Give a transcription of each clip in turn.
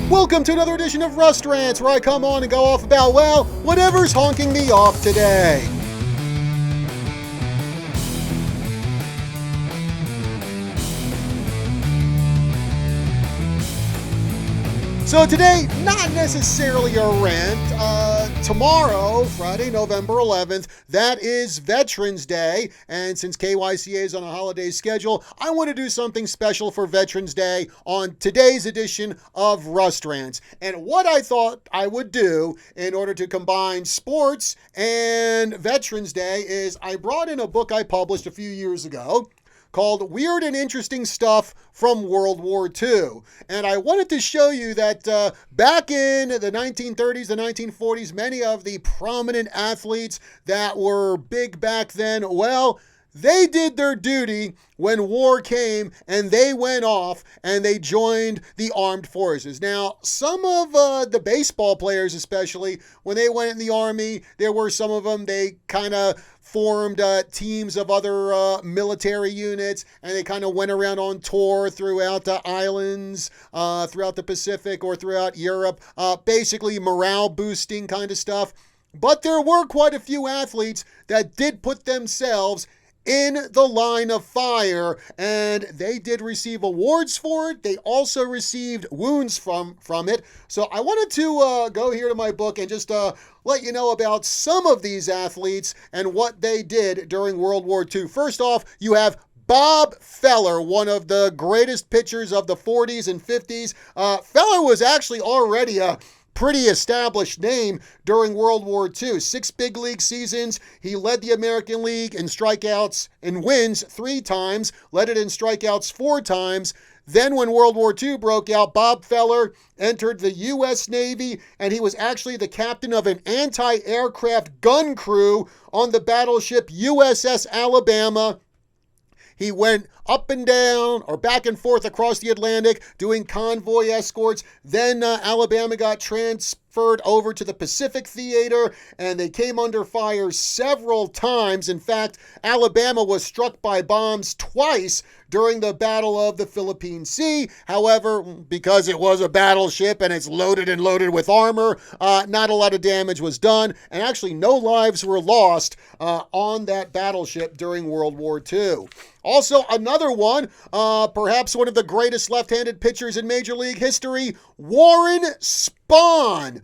Welcome to another edition of Rust Rants, where I come on and go off about, well, whatever's honking me off today. So today, not necessarily a rant. Tomorrow, Friday, November 11th, that is Veterans Day. And since KYCA is on a holiday schedule, I want to do something special for Veterans Day on today's edition of Rust Rants. And what I thought I would do in order to combine sports and Veterans Day is I brought in a book I published a few years ago called Weird and Interesting Stuff from World War II. And I wanted to show you that back in the 1930s, the 1940s, many of the prominent athletes that were big back then, well, they did their duty when war came and they went off and they joined the armed forces. Now, some of the baseball players especially, when they went in the Army, there were some of them, they kind of formed teams of other military units, and they kind of went around on tour throughout the islands, throughout the Pacific or throughout Europe, basically morale boosting kind of stuff. But there were quite a few athletes that did put themselves in the line of fire, and they did receive awards for it. They also received wounds from it. So I wanted to go here to my book and just let you know about some of these athletes and what they did during World War II. First off, you have Bob Feller, one of the greatest pitchers of the 40s and 50s. Feller was actually already a pretty established name during World War II. 6 big league seasons. He led the American League in strikeouts and wins 3 times, led it in strikeouts 4 times. Then when World War II broke out, Bob Feller entered the U.S. Navy, and he was actually the captain of an anti-aircraft gun crew on the battleship USS Alabama. He went up and down or back and forth across the Atlantic doing convoy escorts. Then Alabama got transferred over to the Pacific Theater, and they came under fire several times. In fact, Alabama was struck by bombs twice during the Battle of the Philippine Sea. However, because it was a battleship and it's loaded with armor, not a lot of damage was done, and actually no lives were lost on that battleship during World War II. Also, another one, perhaps one of the greatest left-handed pitchers in Major League history, Warren Spahn.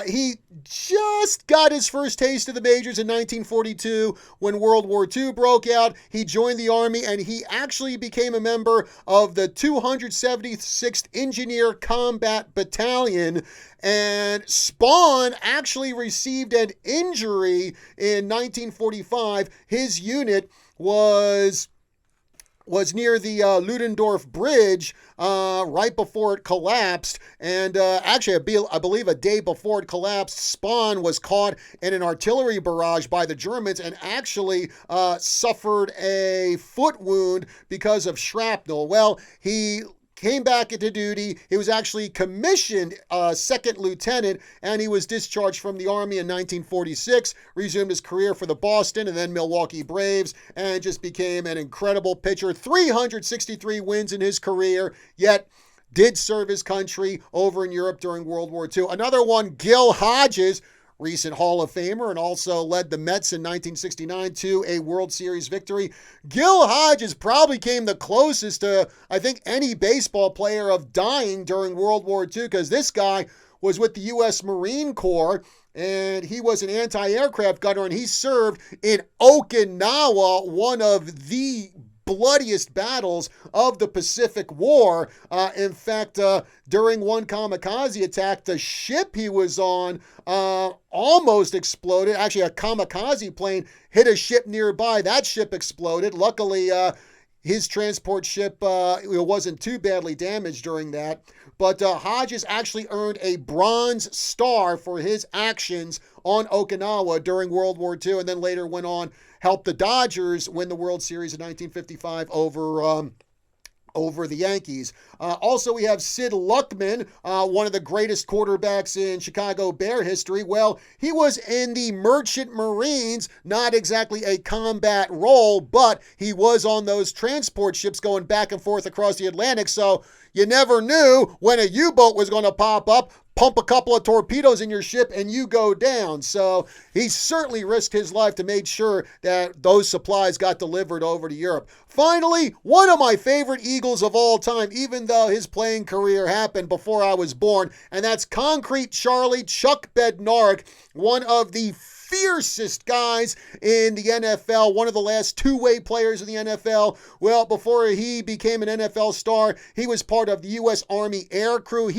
He just got his first taste of the majors in 1942 when World War II broke out. He joined the Army, and he actually became a member of the 276th Engineer Combat Battalion. And Spahn actually received an injury in 1945. His unit was near the Ludendorff Bridge right before it collapsed. And actually, I believe a day before it collapsed, Spahn was caught in an artillery barrage by the Germans and actually suffered a foot wound because of shrapnel. Well, he came back into duty. He was actually commissioned second lieutenant, and he was discharged from the Army in 1946, resumed his career for the Boston and then Milwaukee Braves, and just became an incredible pitcher. 363 wins in his career, yet did serve his country over in Europe during World War II. Another one, Gil Hodges, recent Hall of Famer, and also led the Mets in 1969 to a World Series victory. Gil Hodges probably came the closest to, I think, any baseball player of dying during World War II, because this guy was with the U.S. Marine Corps, and he was an anti-aircraft gunner, and he served in Okinawa, one of the bloodiest battles of the Pacific War. In fact, during one kamikaze attack, the ship he was on almost exploded. Actually, a kamikaze plane hit a ship nearby. That ship exploded. Luckily, his transport ship wasn't too badly damaged during that. But Hodges actually earned a Bronze Star for his actions on Okinawa during World War II, and then later went on, helped the Dodgers win the World Series in 1955 over the Yankees. Also, we have Sid Luckman, one of the greatest quarterbacks in Chicago Bear history. Well, he was in the Merchant Marines, not exactly a combat role, but he was on those transport ships going back and forth across the Atlantic. So You never knew when a U-boat was going to pop up, pump a couple of torpedoes in your ship, and you go down. So he certainly risked his life to make sure that those supplies got delivered over to Europe. Finally, one of my favorite Eagles of all time, even though his playing career happened before I was born, and that's Concrete Charlie Chuck Bednarik, one of the fiercest guys in the NFL, one of the last two-way players in the NFL. Well, before he became an NFL star, he was part of the U.S. Army Air Crew.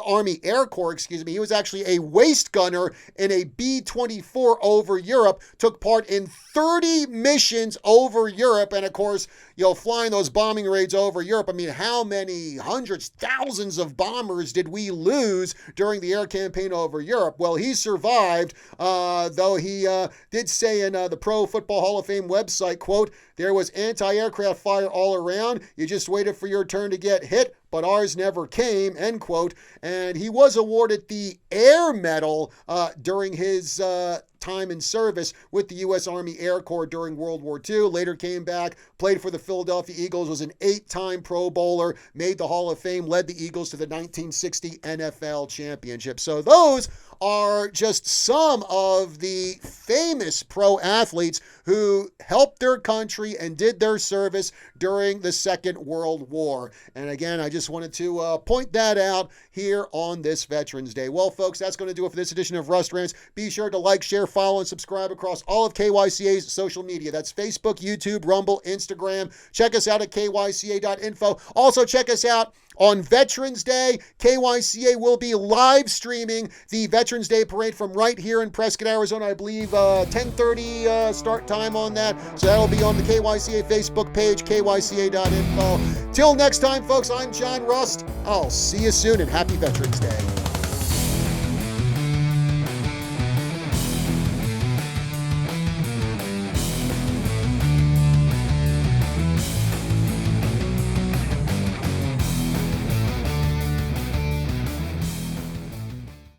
Army Air Corps, He was actually a waist gunner in a B-24 over Europe, took part in 30 missions over Europe, and of course, flying those bombing raids over Europe. I mean, how many hundreds, thousands of bombers did we lose during the air campaign over Europe? Well, he survived, though he did say in the Pro Football Hall of Fame website, quote, "There was anti-aircraft fire all around. You just waited for your turn to get hit, but ours never came," end quote. And he was awarded the Air Medal during his time in service with the U.S. Army Air Corps during World War II. Later came back, played for the Philadelphia Eagles, was an 8-time Pro Bowler, made the Hall of Fame, led the Eagles to the 1960 NFL Championship. So those are just some of the famous pro athletes who helped their country and did their service during the Second World War. And again, I just wanted to point that out here on this Veterans Day. Well, folks, that's going to do it for this edition of Rust Rants. Be sure to like, share, follow, and subscribe across all of KYCA's social media. That's Facebook, YouTube, Rumble, Instagram. Check us out at kyca.info. Also, check us out on Veterans Day. KYCA will be live streaming the Veterans Day Parade from right here in Prescott, Arizona. I believe 10:30 start time on that. So that'll be on the KYCA Facebook page, kyca.info. Till next time, folks, I'm John Rust. I'll see you soon, and happy Veterans Day.